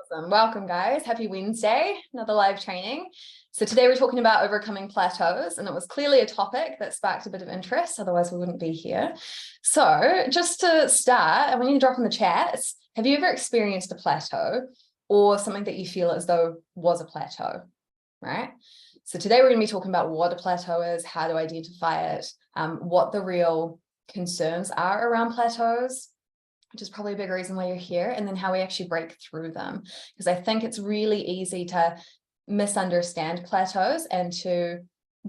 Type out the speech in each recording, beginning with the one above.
Awesome. Welcome, guys. Happy Wednesday, another live training. So today we're talking about overcoming plateaus, and it was clearly a topic that sparked a bit of interest, otherwise we wouldn't be here. So just to start, I want you to drop in the chats, have you ever experienced a plateau or something that you feel as though was a plateau, right? So today we're going to be talking about what a plateau is, how to identify it, what the real concerns are around plateaus, which is probably a big reason why you're here, and then how we actually break through them. Because I think it's really easy to misunderstand plateaus and to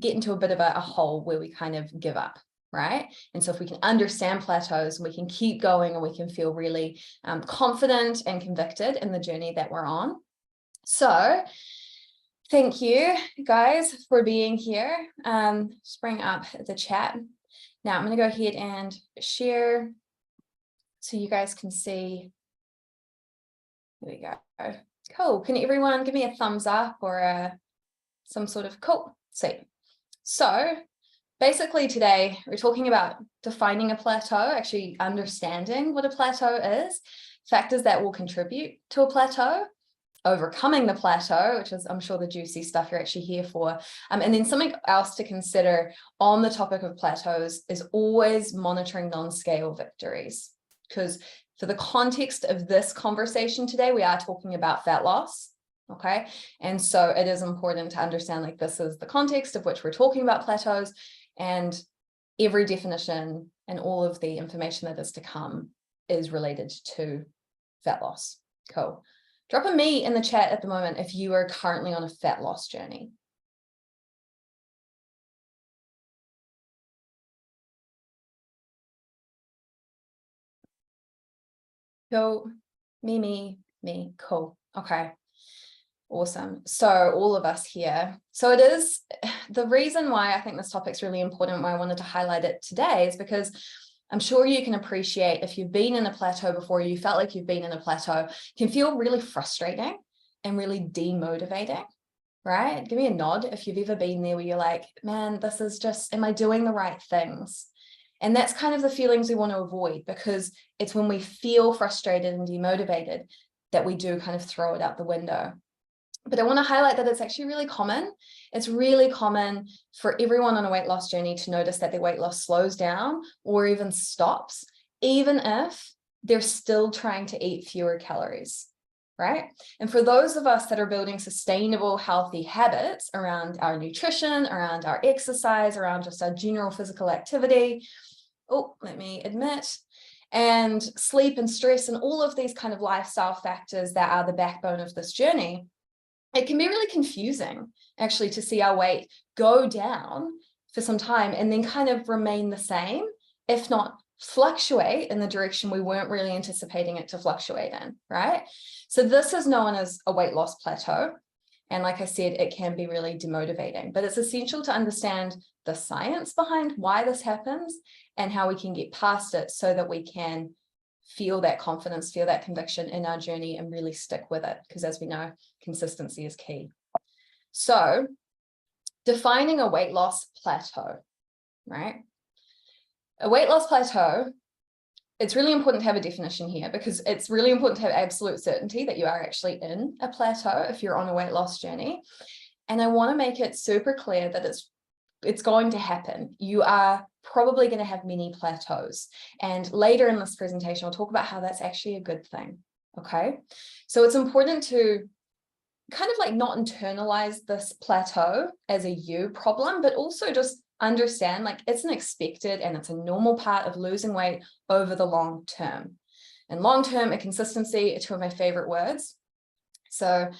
get into a bit of a hole where we kind of give up, right? And so if we can understand plateaus, we can keep going and we can feel really confident and convicted in the journey that we're on. So thank you guys for being here. Just bring up the chat. Now I'm going to go ahead and share so you guys can see. There we go. Cool. Can everyone give me a thumbs up or some sort of cool? See. So basically today we're talking about defining a plateau, actually understanding what a plateau is, factors that will contribute to a plateau, overcoming the plateau, which is I'm sure the juicy stuff you're actually here for. And then something else to consider on the topic of plateaus is always monitoring non-scale victories. Because for the context of this conversation today, we are talking about fat loss, okay? And so it is important to understand, like, this is the context of which we're talking about plateaus, and every definition and all of the information that is to come is related to fat loss. Cool. Drop a me in the chat at the moment if you are currently on a fat loss journey. Cool. Me. Cool. Okay. Awesome. So all of us here. So it is the reason why I think this topic's really important, why I wanted to highlight it today, is because I'm sure you can appreciate if you've been in a plateau before, you felt like you've been in a plateau, it can feel really frustrating and really demotivating, right? Give me a nod if you've ever been there where you're like, man, this is just, am I doing the right things? And that's kind of the feelings we want to avoid, because it's when we feel frustrated and demotivated that we do kind of throw it out the window. But I want to highlight that it's actually really common. It's really common for everyone on a weight loss journey to notice that their weight loss slows down or even stops, even if they're still trying to eat fewer calories, right? And for those of us that are building sustainable, healthy habits around our nutrition, around our exercise, around just our general physical activity, and sleep and stress and all of these kind of lifestyle factors that are the backbone of this journey, it can be really confusing actually to see our weight go down for some time and then kind of remain the same, if not fluctuate in the direction we weren't really anticipating it to fluctuate in, right? So this is known as a weight loss plateau. And like I said, it can be really demotivating, but it's essential to understand the science behind why this happens and how we can get past it so that we can feel that confidence, feel that conviction in our journey and really stick with it. Because as we know, consistency is key. So defining a weight loss plateau, right? A weight loss plateau, it's really important to have a definition here, because it's really important to have absolute certainty that you are actually in a plateau if you're on a weight loss journey. And I want to make it super clear that it's going to happen. You are probably going to have many plateaus. And later in this presentation, I'll talk about how that's actually a good thing. Okay. So it's important to kind of like not internalize this plateau as a you problem, but also just understand like it's an expected and it's a normal part of losing weight over the long term. And long term and consistency are two of my favorite words. So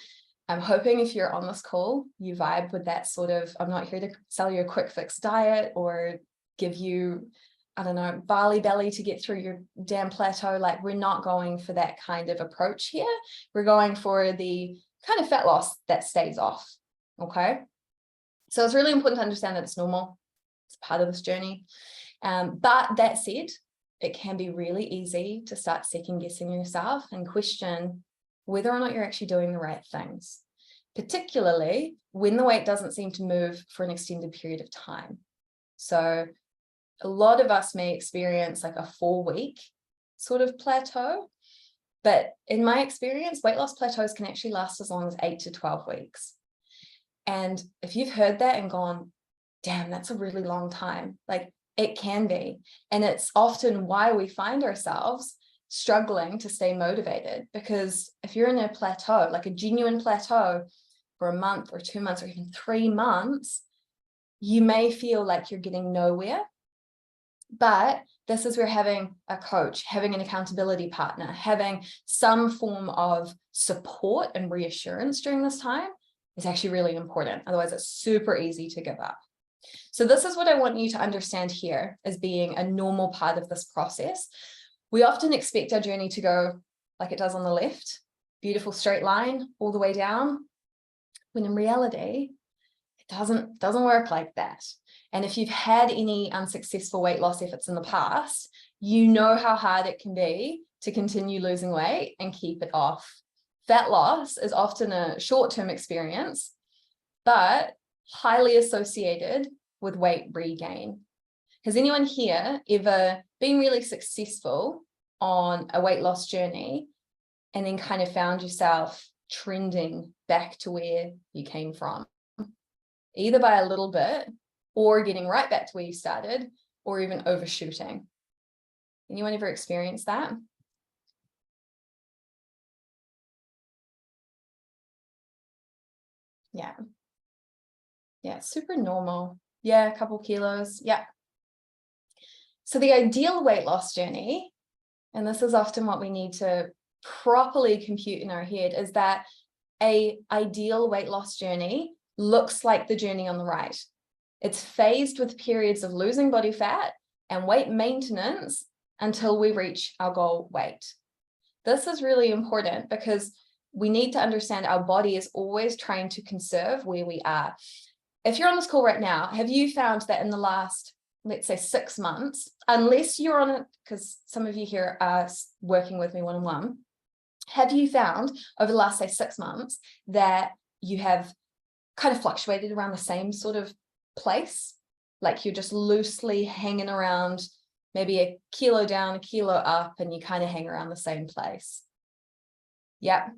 I'm hoping if you're on this call, you vibe with that sort of, I'm not here to sell you a quick fix diet or give you, I don't know, barley belly to get through your damn plateau. Like, we're not going for that kind of approach here. We're going for the kind of fat loss that stays off. Okay. So it's really important to understand that it's normal. It's part of this journey. But that said, it can be really easy to start second guessing yourself and question whether or not you're actually doing the right things, particularly when the weight doesn't seem to move for an extended period of time. So a lot of us may experience like a 4-week sort of plateau, But in my experience, weight loss plateaus can actually last as long as 8 to 12 weeks. And if you've heard that and gone, damn, that's a really long time, like it can be. And it's often why we find ourselves struggling to stay motivated, because if you're in a plateau, like a genuine plateau for a month or 2 months or even 3 months, you may feel like you're getting nowhere. But this is where having a coach, having an accountability partner, having some form of support and reassurance during this time is actually really important. Otherwise, it's super easy to give up. So this is what I want you to understand here as being a normal part of this process. We often expect our journey to go like it does on the left, beautiful straight line all the way down, when in reality, it doesn't work like that. And if you've had any unsuccessful weight loss efforts in the past, you know how hard it can be to continue losing weight and keep it off. Fat loss is often a short-term experience, but highly associated with weight regain. Has anyone here ever been really successful on a weight loss journey and then kind of found yourself trending back to where you came from, either by a little bit or getting right back to where you started, or even overshooting? Anyone ever experienced that? Yeah. Yeah, super normal. Yeah, a couple kilos. Yeah. So the ideal weight loss journey, and this is often what we need to properly compute in our head, is that an ideal weight loss journey looks like the journey on the right. It's phased with periods of losing body fat and weight maintenance until we reach our goal weight. This is really important because we need to understand our body is always trying to conserve where we are. If you're on this call right now, have you found that in the last, let's say 6 months, unless you're on it, because some of you here are working with me one-on-one, have you found over the last, say, 6 months that you have kind of fluctuated around the same sort of place? Like you're just loosely hanging around, maybe a kilo down, a kilo up, and you kind of hang around the same place. Yeah.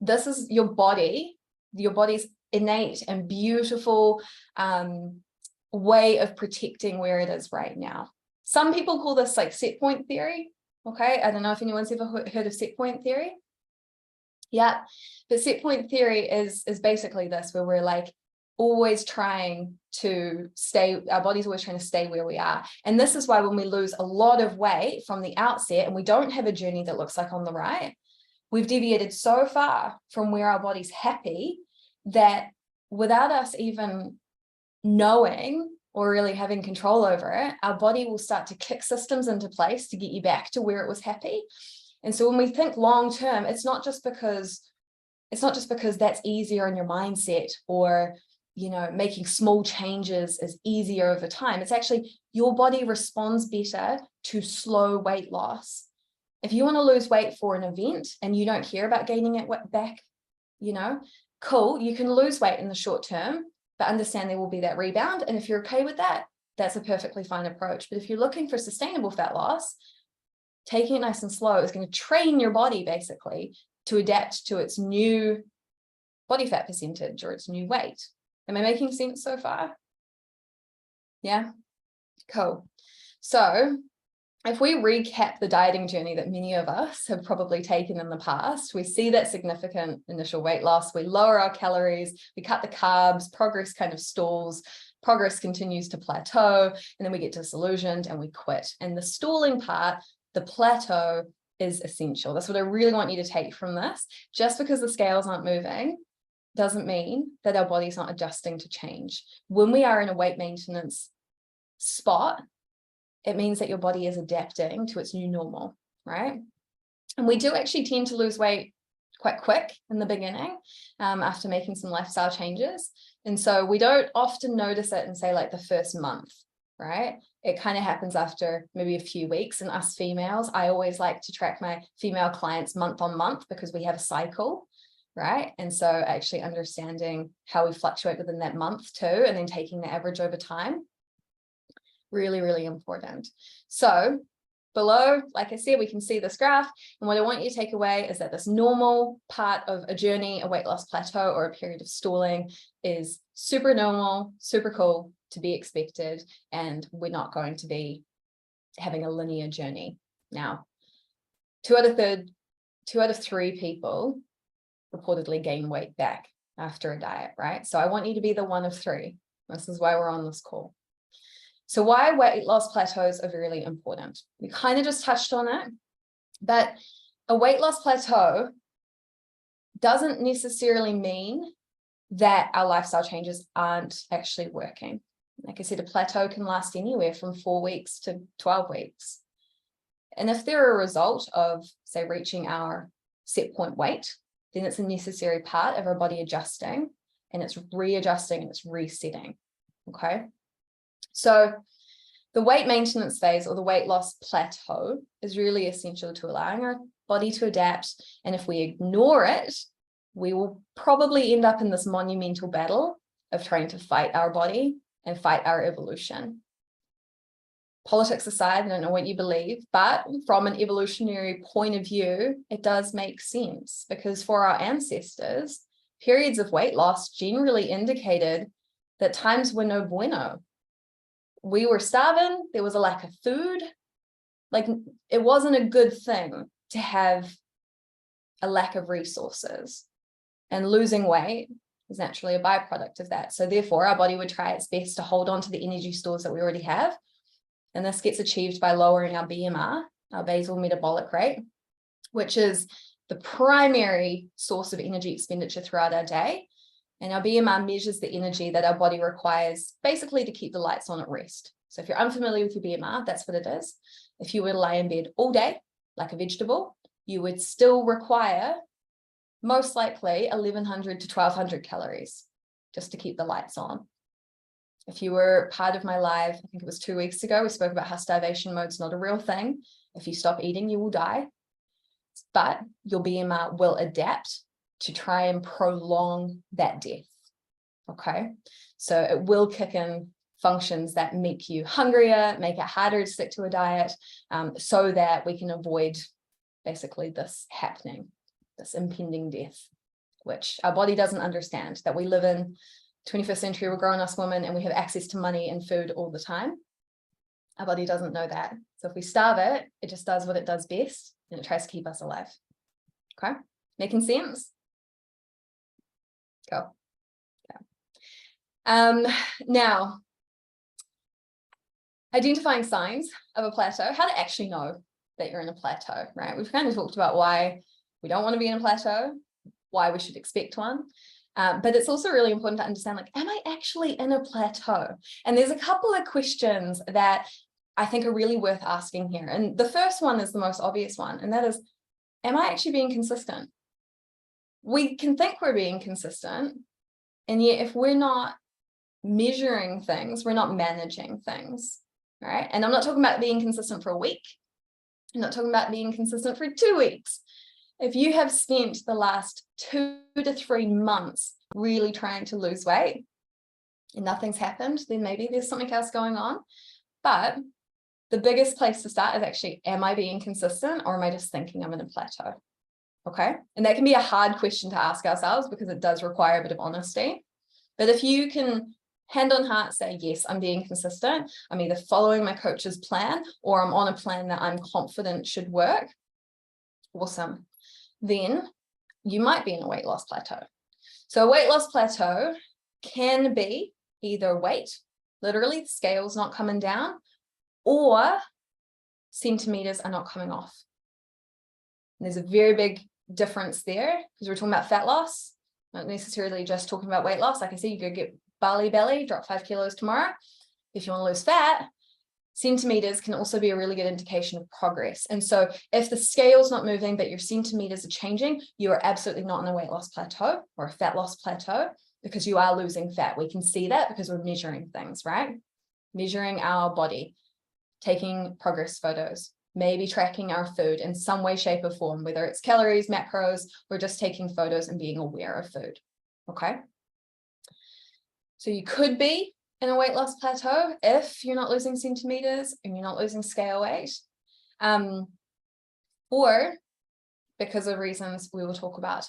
This is your body's innate and beautiful way of protecting where it is right now. Some people call this like set point theory. Okay, I don't know if anyone's ever heard of set point theory. Yeah, but set point theory is basically this, where we're like always trying to stay, our body's always trying to stay where we are. And this is why when we lose a lot of weight from the outset and we don't have a journey that looks like on the right, we've deviated so far from where our body's happy that without us even knowing or really having control over it, our body will start to kick systems into place to get you back to where it was happy. And so when we think long term, it's not just because that's easier in your mindset, or making small changes is easier over time. It's actually your body responds better to slow weight loss. If you want to lose weight for an event and you don't care about gaining it back, cool, you can lose weight in the short term, but understand there will be that rebound. And if you're okay with that, that's a perfectly fine approach. But if you're looking for sustainable fat loss, taking it nice and slow is going to train your body basically to adapt to its new body fat percentage or its new weight. Am I making sense so far? Yeah, cool. So if we recap the dieting journey that many of us have probably taken in the past, we see that significant initial weight loss. We lower our calories, we cut the carbs, progress kind of stalls, progress continues to plateau, and then we get disillusioned and we quit. And the stalling part, the plateau, is essential. That's what I really want you to take from this. Just because the scales aren't moving doesn't mean that our body's not adjusting to change. When we are in a weight maintenance spot, it means that your body is adapting to its new normal, right? And we do actually tend to lose weight quite quick in the beginning after making some lifestyle changes. And so we don't often notice it in, say, like the first month, right? It kind of happens after maybe a few weeks. And us females, I always like to track my female clients month on month because we have a cycle, right? And so actually understanding how we fluctuate within that month too, and then taking the average over time, really, really important. So below, like I said, we can see this graph. And what I want you to take away is that this normal part of a journey, a weight loss plateau or a period of stalling is super normal, super cool, to be expected. And we're not going to be having a linear journey. Now, two out of three people reportedly gain weight back after a diet, right? So I want you to be the one of three. This is why we're on this call. So why weight loss plateaus are really important. We kind of just touched on it, but a weight loss plateau doesn't necessarily mean that our lifestyle changes aren't actually working. Like I said, a plateau can last anywhere from 4 weeks to 12 weeks. And if they're a result of, say, reaching our set point weight, then it's a necessary part of our body adjusting, and it's readjusting and it's resetting, okay? So the weight maintenance phase or the weight loss plateau is really essential to allowing our body to adapt. And if we ignore it, we will probably end up in this monumental battle of trying to fight our body and fight our evolution. Politics aside, I don't know what you believe, but from an evolutionary point of view, it does make sense, because for our ancestors, periods of weight loss generally indicated that times were no bueno. We were starving, there was a lack of food. Like, it wasn't a good thing to have a lack of resources, and losing weight is naturally a byproduct of that. So therefore, our body would try its best to hold on to the energy stores that we already have. And this gets achieved by lowering our BMR, our basal metabolic rate, which is the primary source of energy expenditure throughout our day. And our BMR measures the energy that our body requires basically to keep the lights on at rest. So if you're unfamiliar with your BMR, that's what it is. If you were to lie in bed all day, like a vegetable, you would still require most likely 1,100 to 1,200 calories just to keep the lights on. If you were part of my live, I think it was 2 weeks ago, we spoke about how starvation mode's not a real thing. If you stop eating, you will die. But your BMR will adapt to try and prolong that death, okay? So it will kick in functions that make you hungrier, make it harder to stick to a diet, so that we can avoid basically this happening, this impending death, which our body doesn't understand, that we live in 21st century, we're grown-ass women and we have access to money and food all the time. Our body doesn't know that. So if we starve it, it just does what it does best, and it tries to keep us alive. Okay, making sense? Cool. Yeah. Now, identifying signs of a plateau, how to actually know that you're in a plateau, right? We've kind of talked about why we don't want to be in a plateau, why we should expect one. But it's also really important to understand, like, am I actually in a plateau? And there's a couple of questions that I think are really worth asking here. And the first one is the most obvious one, and that is, am I actually being consistent? We can think we're being consistent, and yet if we're not measuring things, we're not managing things, right? And I'm not talking about being consistent for a week. I'm not talking about being consistent for 2 weeks. If you have spent the last 2 to 3 months really trying to lose weight and nothing's happened, then maybe there's something else going on. But the biggest place to start is actually, am I being consistent, or am I just thinking I'm in a plateau? Okay. And that can be a hard question to ask ourselves because it does require a bit of honesty. But if you can hand on heart say, yes, I'm being consistent, I'm either following my coach's plan or I'm on a plan that I'm confident should work, awesome. Then you might be in a weight loss plateau. So a weight loss plateau can be either weight, literally the scale's not coming down, or centimeters are not coming off. And there's a very big difference there, because we're talking about fat loss, not necessarily just talking about weight loss. Like I said, you go get Bali belly, drop 5 kilos tomorrow. If you want to lose fat, centimeters can also be a really good indication of progress. And so if the scale's not moving, but your centimeters are changing, you are absolutely not in a weight loss plateau or a fat loss plateau, because you are losing fat. We can see that because we're measuring things, right? Measuring our body, taking progress photos, maybe tracking our food in some way, shape, or form, whether it's calories, macros, or just taking photos and being aware of food, okay? So you could be in a weight loss plateau if you're not losing centimeters and you're not losing scale weight. or because of reasons we will talk about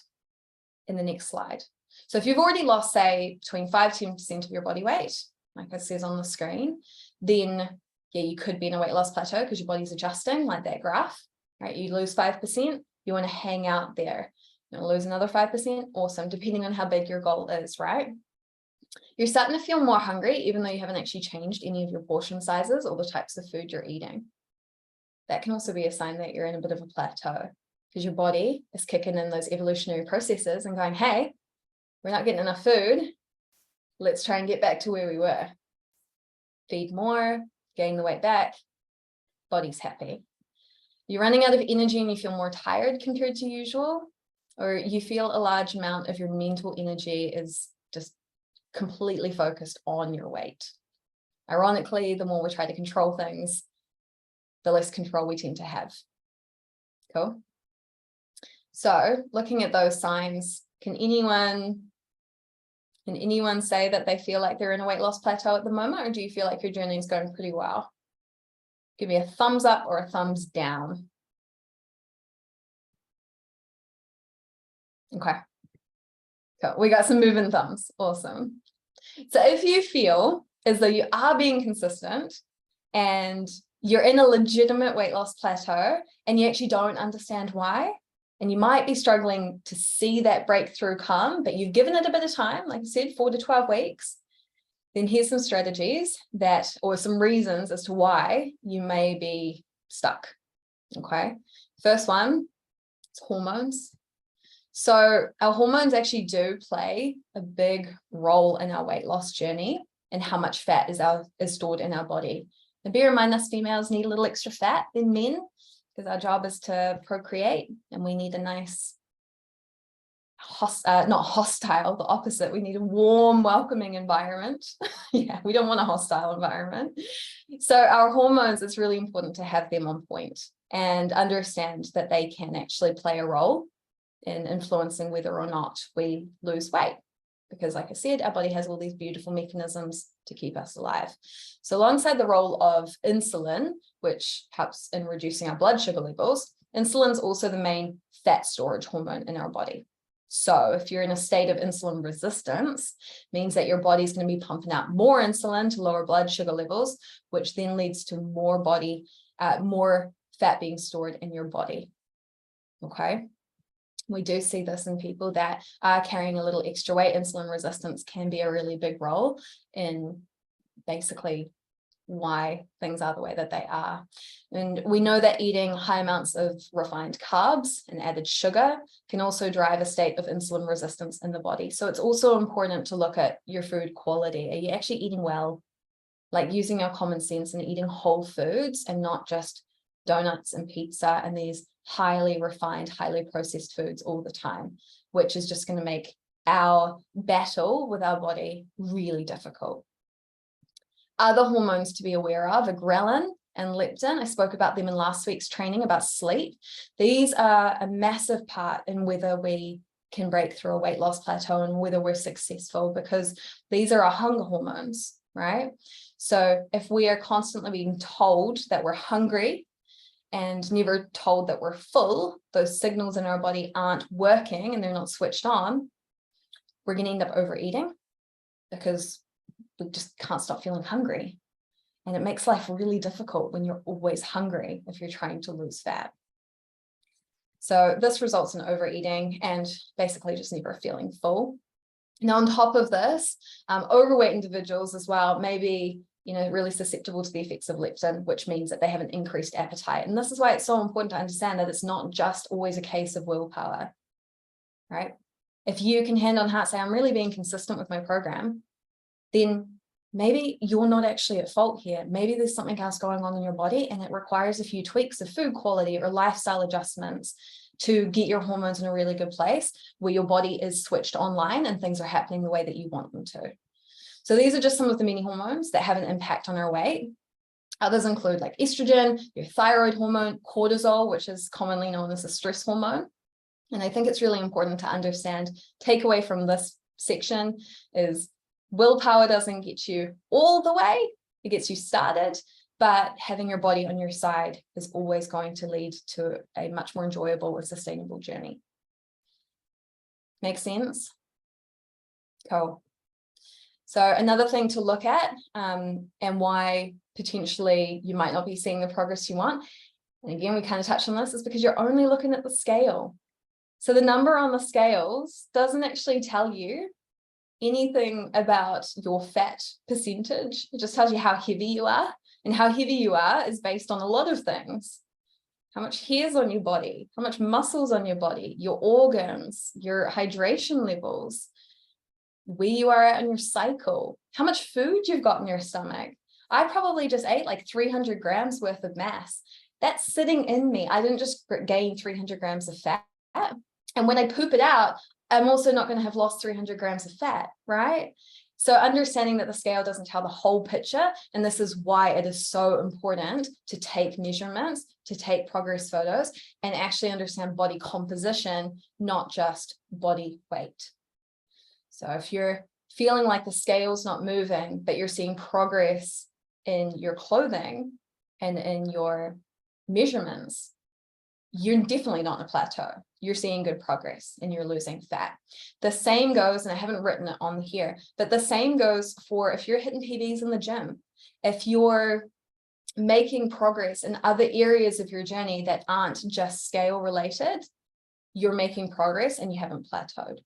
in the next slide. So if you've already lost, say, between 5 to 10% of your body weight, like it says on the screen, then yeah, you could be in a weight loss plateau because your body's adjusting, like that graph, right? You lose 5%, you want to hang out there. You want to lose another 5%, awesome, depending on how big your goal is, right? You're starting to feel more hungry, even though you haven't actually changed any of your portion sizes or the types of food you're eating. That can also be a sign that you're in a bit of a plateau because your body is kicking in those evolutionary processes and going, hey, we're not getting enough food. Let's try and get back to where we were. Feed more, gain the weight back, body's happy. You're running out of energy and you feel more tired compared to usual, or you feel a large amount of your mental energy is just completely focused on your weight. Ironically, the more we try to control things, the less control we tend to have. Cool. So looking at those signs, can anyone say that they feel like they're in a weight loss plateau at the moment, or do you feel like your journey is going pretty well? Give me a thumbs up or a thumbs down. Okay. Cool. We got some moving thumbs. Awesome. So if you feel as though you are being consistent and you're in a legitimate weight loss plateau and you actually don't understand why, and you might be struggling to see that breakthrough come, but you've given it a bit of time, like I said, 4 to 12 weeks, then here's some strategies or some reasons as to why you may be stuck. Okay. First one, it's hormones. So our hormones actually do play a big role in our weight loss journey and how much fat is stored in our body. And bear in mind, us females need a little extra fat than men because our job is to procreate and we need a nice, not hostile, the opposite. We need a warm, welcoming environment. Yeah, we don't want a hostile environment. So our hormones, it's really important to have them on point and understand that they can actually play a role in influencing whether or not we lose weight. Because like I said, our body has all these beautiful mechanisms to keep us alive. So alongside the role of insulin, which helps in reducing our blood sugar levels, insulin is also the main fat storage hormone in our body. So if you're in a state of insulin resistance, means that your body's going to be pumping out more insulin to lower blood sugar levels, which then leads to more fat being stored in your body. Okay. We do see this in people that are carrying a little extra weight. Insulin resistance can be a really big role in basically why things are the way that they are. And we know that eating high amounts of refined carbs and added sugar can also drive a state of insulin resistance in the body. So it's also important to look at your food quality. Are you actually eating well? Like using your common sense and eating whole foods and not just donuts and pizza and these highly refined, highly processed foods all the time, which is just going to make our battle with our body really difficult. Other hormones to be aware of are ghrelin and leptin. I spoke about them in last week's training about sleep. These are a massive part in whether we can break through a weight loss plateau and whether we're successful, because these are our hunger hormones, right? So if we are constantly being told that we're hungry and never told that we're full, those signals in our body aren't working and they're not switched on, we're going to end up overeating because we just can't stop feeling hungry. And it makes life really difficult when you're always hungry if you're trying to lose fat. So this results in overeating and basically just never feeling full. Now, on top of this, overweight individuals as well may be really susceptible to the effects of leptin, which means that they have an increased appetite. And this is why it's so important to understand that it's not just always a case of willpower, right? If you can hand on heart say, I'm really being consistent with my program, then maybe you're not actually at fault here. Maybe there's something else going on in your body and it requires a few tweaks of food quality or lifestyle adjustments to get your hormones in a really good place where your body is switched online and things are happening the way that you want them to. So these are just some of the many hormones that have an impact on our weight. Others include like estrogen, your thyroid hormone, cortisol, which is commonly known as a stress hormone. And I think it's really important to understand, takeaway from this section is willpower doesn't get you all the way, it gets you started, but having your body on your side is always going to lead to a much more enjoyable and sustainable journey. Make sense? Cool. So another thing to look at, and why potentially you might not be seeing the progress you want, and again, we kind of touched on this, is because you're only looking at the scale. So the number on the scales doesn't actually tell you anything about your fat percentage. It just tells you how heavy you are, and how heavy you are is based on a lot of things. How much hair's on your body, how much muscle's on your body, your organs, your hydration levels, where you are at in your cycle, how much food you've got in your stomach. I probably just ate like 300 grams worth of mass. That's sitting in me. I didn't just gain 300 grams of fat. And when I poop it out, I'm also not going to have lost 300 grams of fat, right? So understanding that the scale doesn't tell the whole picture, and this is why it is so important to take measurements, to take progress photos, and actually understand body composition, not just body weight. So if you're feeling like the scale's not moving, but you're seeing progress in your clothing and in your measurements, you're definitely not in a plateau. You're seeing good progress and you're losing fat. The same goes, and I haven't written it on here, but the same goes for if you're hitting PBs in the gym, if you're making progress in other areas of your journey that aren't just scale related, you're making progress and you haven't plateaued.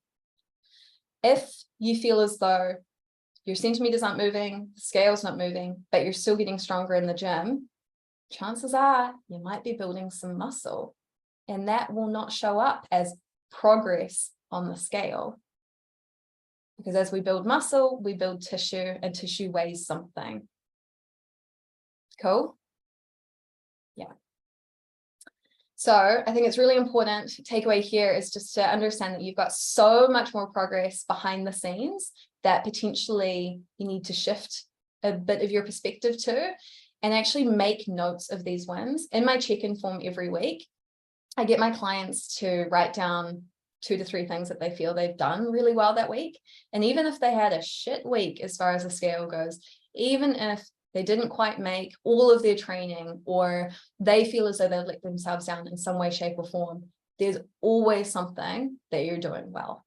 If you feel as though your centimeters aren't moving, the scale's not moving, but you're still getting stronger in the gym, chances are you might be building some muscle, and that will not show up as progress on the scale. Because as we build muscle, we build tissue, and tissue weighs something. Cool? Yeah. So I think it's really important, takeaway here is just to understand that you've got so much more progress behind the scenes that potentially you need to shift a bit of your perspective to, and actually make notes of these wins. In my check-in form every week, I get my clients to write down 2 to 3 things that they feel they've done really well that week. And even if they had a shit week as far as the scale goes, even if they didn't quite make all of their training, or they feel as though they've let themselves down in some way, shape, or form, there's always something that you're doing well.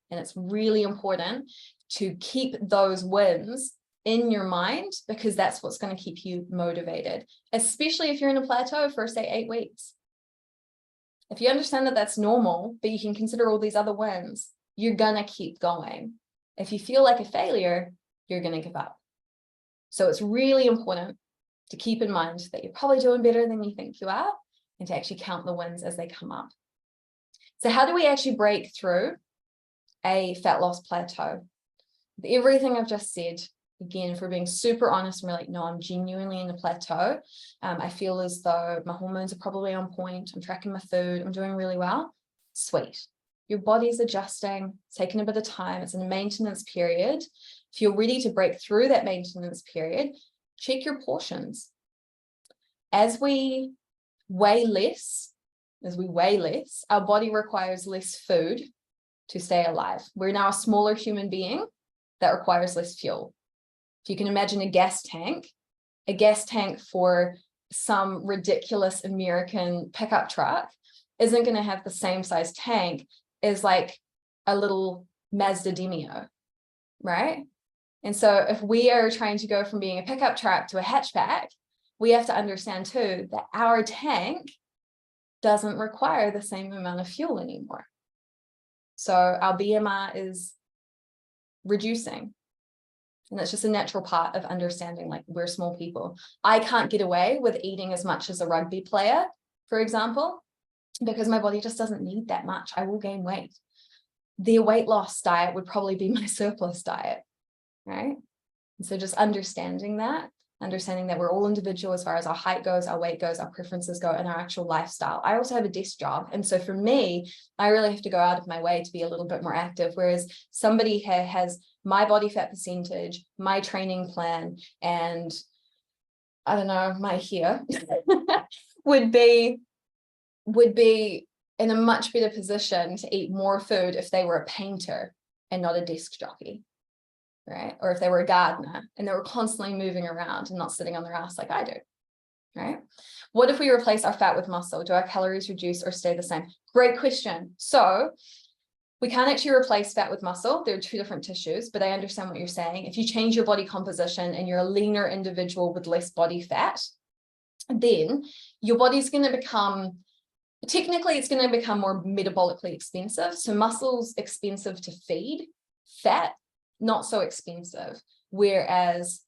And it's really important to keep those wins in your mind, because that's what's going to keep you motivated, especially if you're in a plateau for, say, 8 weeks. If you understand that that's normal, but you can consider all these other wins, you're going to keep going. If you feel like a failure, you're going to give up. So it's really important to keep in mind that you're probably doing better than you think you are, and to actually count the wins as they come up. So how do we actually break through a fat loss plateau? With everything I've just said, again, if we're being super honest, and we're like, no, I'm genuinely in a plateau. I feel as though my hormones are probably on point. I'm tracking my food. I'm doing really well. Sweet. Your body's adjusting. It's taking a bit of time. It's in a maintenance period. If you're ready to break through that maintenance period, check your portions. As we weigh less, our body requires less food to stay alive. We're now a smaller human being that requires less fuel. If you can imagine a gas tank for some ridiculous American pickup truck isn't going to have the same size tank as like a little Mazda Demio, right? And so if we are trying to go from being a pickup truck to a hatchback, we have to understand too that our tank doesn't require the same amount of fuel anymore. So our BMR is reducing. And that's just a natural part of understanding, like, we're small people. I can't get away with eating as much as a rugby player, for example, because my body just doesn't need that much. I will gain weight. Their weight loss diet would probably be my surplus diet, right? And so just understanding that we're all individual as far as our height goes, our weight goes, our preferences go, and our actual lifestyle. I also have a desk job. And so for me, I really have to go out of my way to be a little bit more active. Whereas somebody has my body fat percentage, my training plan, and I don't know, my hair would be in a much better position to eat more food if they were a painter and not a desk jockey. right? Or if they were a gardener and they were constantly moving around and not sitting on their ass like I do, right? What if we replace our fat with muscle? Do our calories reduce or stay the same? Great question. So we can't actually replace fat with muscle. They're two different tissues, but I understand what you're saying. If you change your body composition and you're a leaner individual with less body fat, then your body's going to become, technically it's going to become more metabolically expensive. So muscle's expensive to feed, fat, not so expensive. Whereas,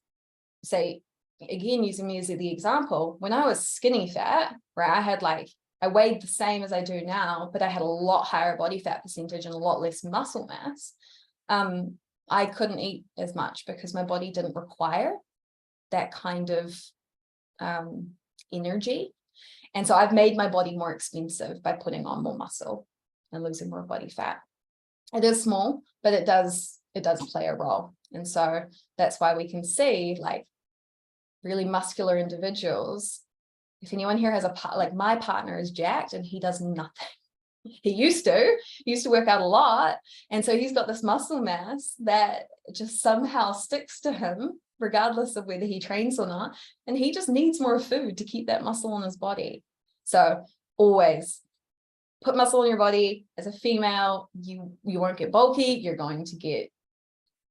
say, again, using me as the example, when I was skinny fat, right, I weighed the same as I do now, but I had a lot higher body fat percentage and a lot less muscle mass. I couldn't eat as much because my body didn't require that kind of energy. And so I've made my body more expensive by putting on more muscle and losing more body fat. It is small, but it does play a role. And so that's why we can see like really muscular individuals. If anyone here has like my partner is jacked and he does nothing. He used to work out a lot. And so he's got this muscle mass that just somehow sticks to him, regardless of whether he trains or not. And he just needs more food to keep that muscle on his body. So always put muscle on your body. As a female, you won't get bulky. You're going to get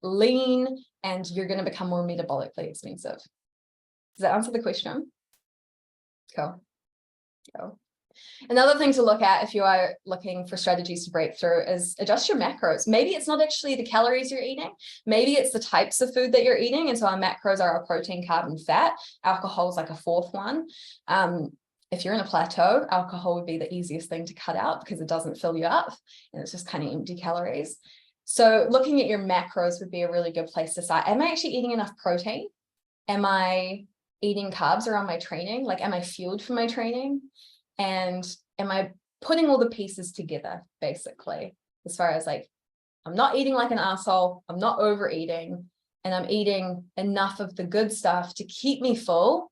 lean and you're going to become more metabolically expensive. Does that answer the question? Cool. Another thing to look at if you are looking for strategies to break through is adjust your macros. Maybe it's not actually the calories you're eating. Maybe it's the types of food that you're eating. And so our macros are our protein, carb, and fat. Alcohol is like a fourth one. If you're in a plateau, alcohol would be the easiest thing to cut out because it doesn't fill you up and it's just kind of empty calories. So looking at your macros would be a really good place to start. Am I actually eating enough protein? Am I eating carbs around my training? Like, am I fueled for my training? And am I putting all the pieces together, basically, as far as like, I'm not eating like an asshole, I'm not overeating, and I'm eating enough of the good stuff to keep me full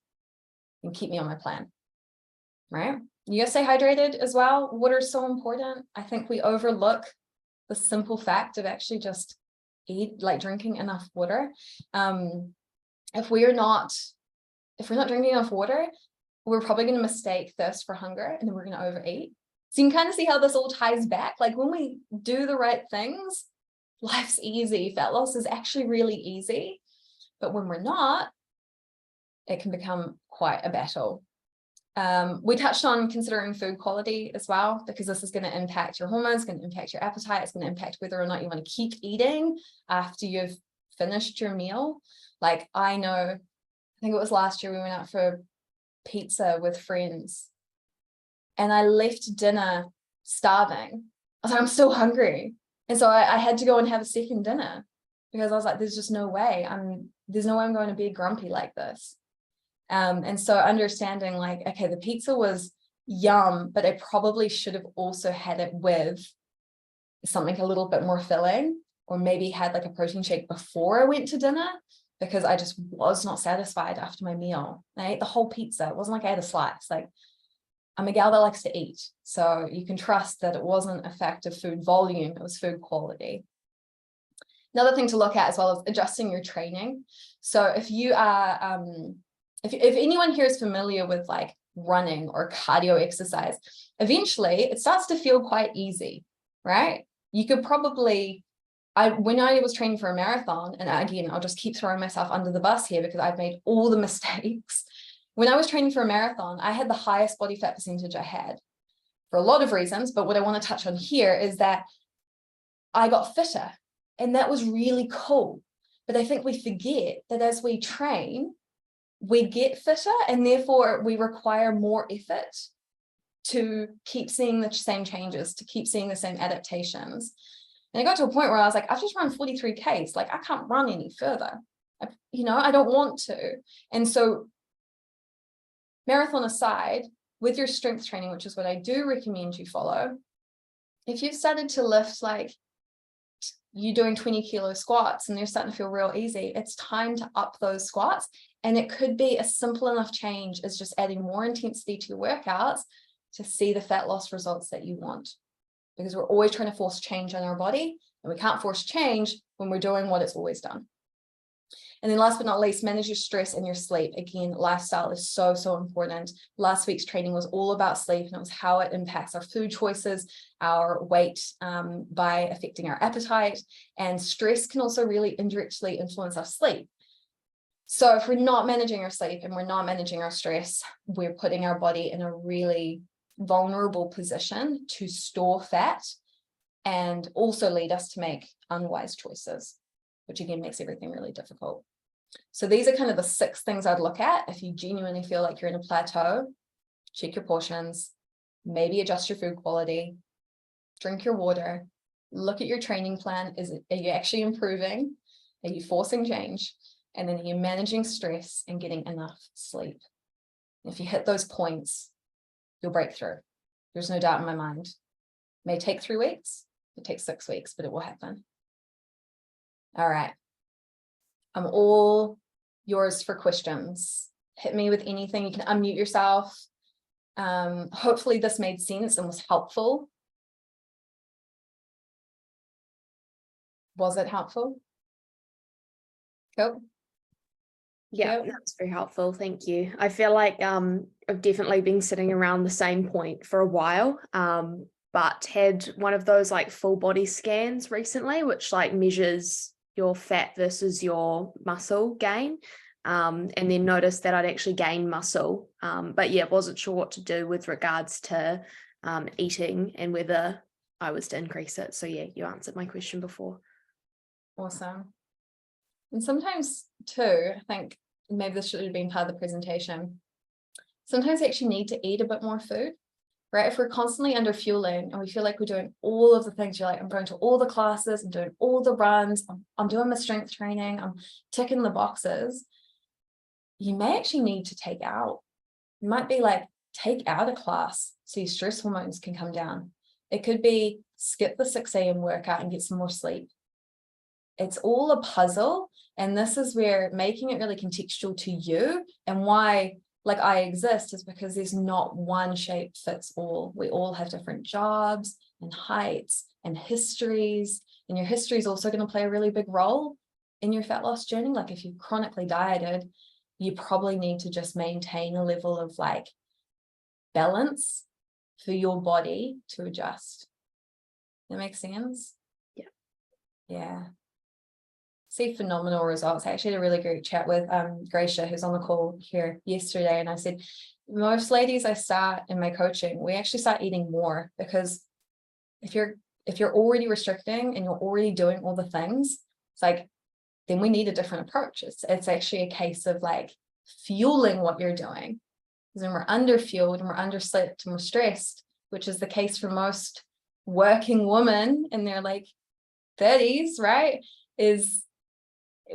and keep me on my plan, right? You gotta stay hydrated as well. Water is so important. I think we overlook the simple fact of actually just drinking enough water. If we're not drinking enough water, we're probably going to mistake thirst for hunger and then we're going to overeat. So you can kind of see how this all ties back. Like when we do the right things, life's easy. Fat loss is actually really easy. But when we're not, it can become quite a battle. We touched on considering food quality as well, because this is going to impact your hormones, going to impact your appetite. It's going to impact whether or not you want to keep eating after you've finished your meal. Like I think it was last year we went out for pizza with friends and I left dinner starving. I was like, I'm still hungry. And so I had to go and have a second dinner because I was like, there's just no way I'm going to be grumpy like this. And so understanding like, okay, the pizza was yum, but I probably should have also had it with something a little bit more filling, or maybe had like a protein shake before I went to dinner, because I just was not satisfied after my meal. I ate the whole pizza. It wasn't like I ate a slice. Like, I'm a gal that likes to eat. So you can trust that it wasn't a fact of food volume, it was food quality. Another thing to look at as well is adjusting your training. So if you are, if anyone here is familiar with like running or cardio exercise, eventually it starts to feel quite easy, right? You could probably, when I was training for a marathon, and again, I'll just keep throwing myself under the bus here because I've made all the mistakes. When I was training for a marathon, I had the highest body fat percentage I had for a lot of reasons. But what I want to touch on here is that I got fitter, and that was really cool. But I think we forget that as we train, we get fitter, and therefore we require more effort to keep seeing the same changes, to keep seeing the same adaptations. And it got to a point where I was like, I've just run 43Ks. Like, I can't run any further. I don't want to. And so marathon aside, with your strength training, which is what I do recommend you follow, if you've started to lift, like you're doing 20 kilo squats and you're starting to feel real easy, it's time to up those squats. And it could be a simple enough change as just adding more intensity to your workouts to see the fat loss results that you want. Because we're always trying to force change on our body, and we can't force change when we're doing what it's always done. And then last but not least, manage your stress and your sleep. Again, lifestyle is so, so important. Last week's training was all about sleep, and it was how it impacts our food choices, our weight, by affecting our appetite. And stress can also really indirectly influence our sleep. So if we're not managing our sleep and we're not managing our stress, we're putting our body in a really vulnerable position to store fat and also lead us to make unwise choices, which again makes everything really difficult. So these are kind of the 6 things I'd look at if you genuinely feel like you're in a plateau. Check your portions, maybe adjust your food quality, drink your water, look at your training plan. Are you actually improving? Are you forcing change? And then are you managing stress and getting enough sleep? If you hit those points, you'll break through. There's no doubt in my mind. It may take 3 weeks, it takes 6 weeks, but it will happen. All right. I'm all yours for questions. Hit me with anything. You can unmute yourself. Hopefully this made sense and was helpful. Was it helpful? Cool. Yeah, that's very helpful. Thank you. I feel like I've definitely been sitting around the same point for a while, but had one of those like full body scans recently, which like measures your fat versus your muscle gain, and then noticed that I'd actually gained muscle, but yeah, wasn't sure what to do with regards to eating and whether I was to increase it. So yeah, you answered my question before. Awesome. And sometimes too, I think maybe this should have been part of the presentation. Sometimes we actually need to eat a bit more food, right? If we're constantly under fueling and we feel like we're doing all of the things, you're like, I'm going to all the classes, I'm doing all the runs, I'm doing my strength training, I'm ticking the boxes. You may actually need to take out. You might be like, take out a class so your stress hormones can come down. It could be skip the 6 a.m. workout and get some more sleep. It's all a puzzle. And this is where making it really contextual to you, and why like I exist is because there's not one shape fits all. We all have different jobs and heights and histories. And your history is also going to play a really big role in your fat loss journey. Like if you're chronically dieted, you probably need to just maintain a level of like balance for your body to adjust. That makes sense? Yeah. Yeah. See phenomenal results. I actually had a really great chat with Gracia, who's on the call here yesterday, and I said, most ladies I start in my coaching, we actually start eating more, because if you're already restricting and you're already doing all the things, it's like, then we need a different approach. It's actually a case of like fueling what you're doing. Because when we're underfueled and we're underslept and we're stressed, which is the case for most working women in their like 30s, right? Is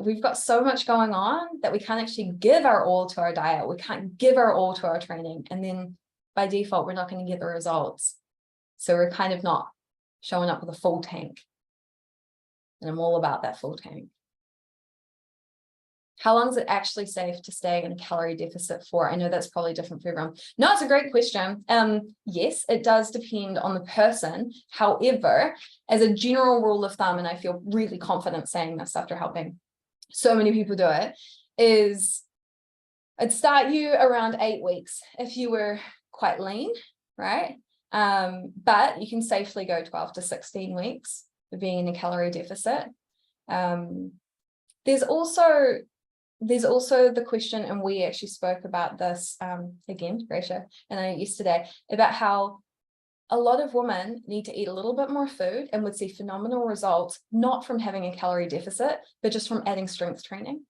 we've got so much going on that we can't actually give our all to our diet. We can't give our all to our training. And then by default, we're not going to get the results. So we're kind of not showing up with a full tank. And I'm all about that full tank. How long is it actually safe to stay in a calorie deficit for? I know that's probably different for everyone. No, it's a great question. Yes, it does depend on the person. However, as a general rule of thumb, and I feel really confident saying this after helping so many people do it, is I'd start you around 8 weeks if you were quite lean, right? But you can safely go 12 to 16 weeks for being in a calorie deficit. There's also the question, and we actually spoke about this again, Gracia and I yesterday, about how a lot of women need to eat a little bit more food and would see phenomenal results, not from having a calorie deficit, but just from adding strength training.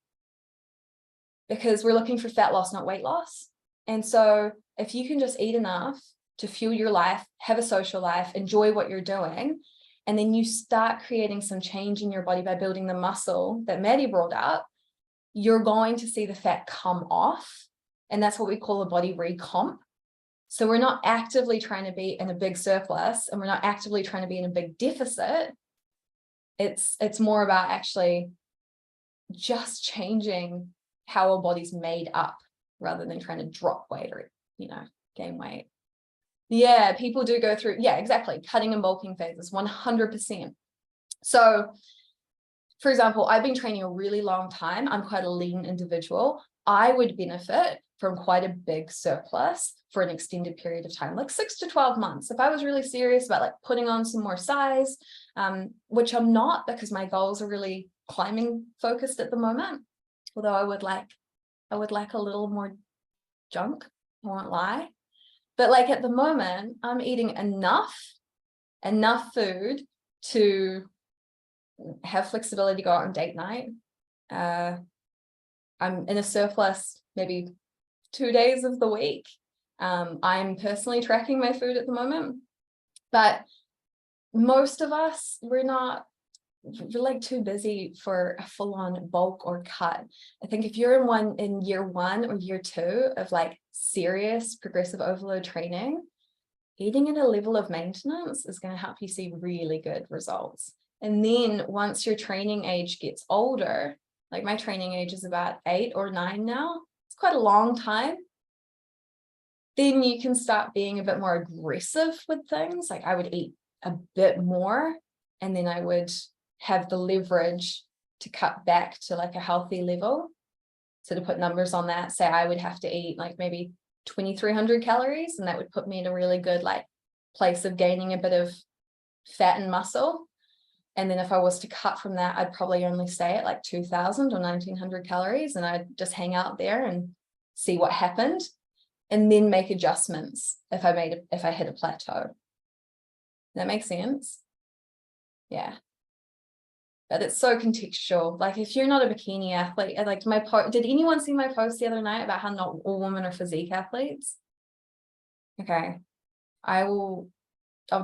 Because we're looking for fat loss, not weight loss. And so if you can just eat enough to fuel your life, have a social life, enjoy what you're doing, and then you start creating some change in your body by building the muscle that Maddie brought up, you're going to see the fat come off. And that's what we call a body recomp. So we're not actively trying to be in a big surplus, and we're not actively trying to be in a big deficit. It's more about actually just changing how our body's made up, rather than trying to drop weight or, gain weight. Yeah, people do go through, yeah, exactly, cutting and bulking phases, 100%. So for example, I've been training a really long time. I'm quite a lean individual. I would benefit from quite a big surplus for an extended period of time, like 6 to 12 months. If I was really serious about like putting on some more size, which I'm not, because my goals are really climbing focused at the moment. Although I would like a little more junk, I won't lie. But like at the moment, I'm eating enough food to have flexibility to go out on date night. I'm in a surplus maybe 2 days of the week. I'm personally tracking my food at the moment, but most of us, we're like too busy for a full-on bulk or cut. I think if you're in year 1 or year 2 of like serious progressive overload training, eating at a level of maintenance is going to help you see really good results. And then once your training age gets older, like my training age is about 8 or 9 now, it's quite a long time, then you can start being a bit more aggressive with things. Like I would eat a bit more, and then I would have the leverage to cut back to like a healthy level. So to put numbers on that, say I would have to eat like maybe 2,300 calories, and that would put me in a really good like place of gaining a bit of fat and muscle. And then if I was to cut from that, I'd probably only stay at like 2,000 or 1,900 calories, and I'd just hang out there and see what happened, and then make adjustments if I hit a plateau. That makes sense? Yeah. But it's so contextual. Like if you're not a bikini athlete, like did anyone see my post the other night about how not all women are physique athletes? Okay. I'll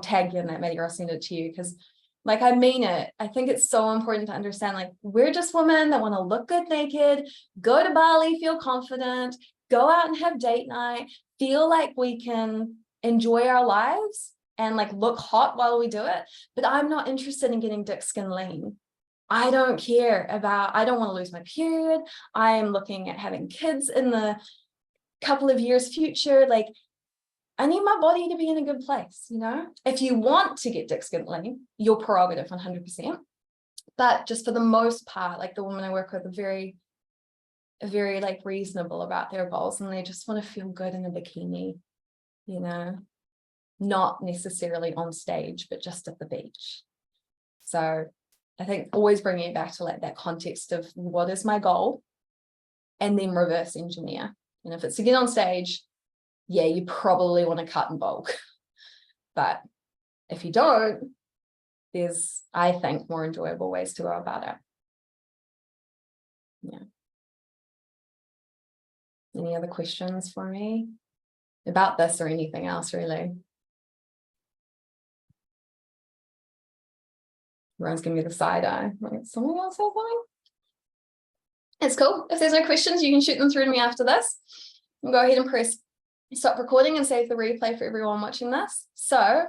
tag you in that, maybe I'll send it to you, because like I mean it. I think it's so important to understand, like, we're just women that want to look good naked, go to Bali, feel confident, go out and have date night, feel like we can enjoy our lives and like look hot while we do it. But I'm not interested in getting dick skin lean. I don't want to lose my period. I am looking at having kids in the couple of years future. Like, I need my body to be in a good place, you know? If you want to get dick skin lean, your prerogative 100%. But just for the most part, like the women I work with are very like reasonable about their goals, and they just want to feel good in a bikini, you know, not necessarily on stage, but just at the beach. So I think always bringing it back to like that context of what is my goal, and then reverse engineer. And if it's to get on stage, yeah, you probably want to cut in bulk. But if you don't, there's, I think, more enjoyable ways to go about it. Yeah. Any other questions for me about this or anything else, really? Everyone's giving me the side eye. Like, someone else say something? It's cool. If there's no questions, you can shoot them through to me after this. I'll go ahead and press stop recording and save the replay for everyone watching this. So